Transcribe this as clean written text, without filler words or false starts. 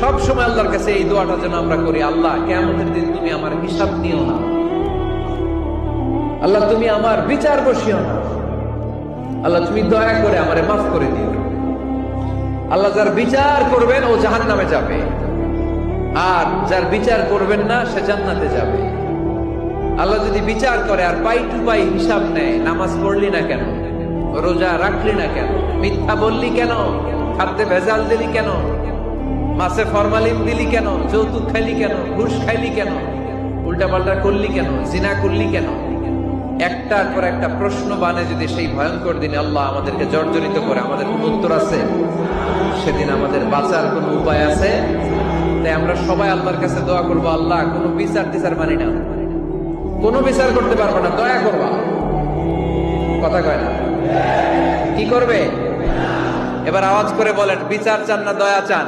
সব সময় আল্লাহর কাছে এই দোয়াটা যেন আমরা করি, আল্লাহ কিয়ামতের দিন তুমি আমার হিসাব নিও না, আল্লাহ তুমি আমার বিচার বসিও না, আল্লাহ তুমি দয়া করে আমারে মাফ করে দিও। আল্লাহ যার বিচার করবেন ও জাহান্নামে যাবে, আর যার বিচার করবেন না সে জান্নাতে যাবে। আল্লাহ যদি বিচার করে আর পাই টু পাই হিসাব নেয়, নামাজ পড়লি না কেন, রোজা রাখলি না কেন, মিথ্যা বললি কেন, খাদ্যে ভেজাল দিলি কেন, মাছে ফরমালিন দিলি কেন, যৌতুক খাইলি কেন, ঘুষ খাইলি কেন, উল্টাপাল্টা করলি কেন, জিনা করলি কেন, একটার পর একটা প্রশ্ন বানে যদি সেই ভয়ঙ্কর দিনে আল্লাহ আমাদেরকে জর্জরিত করে, আমাদের কোন উত্তর আছে? সেদিন আমাদের বাঁচার কোন উপায় আছে? তাই আমরা সবাই আল্লাহর কাছে দোয়া করবো, আল্লাহ কোনো বিচার টিচার মানি না, কোনো বিচার করতে পারবো না, দয়া করবা। কথা কয় না? কি করবে? এবার আওয়াজ করে বলেন, বিচার চান না দয়া চান?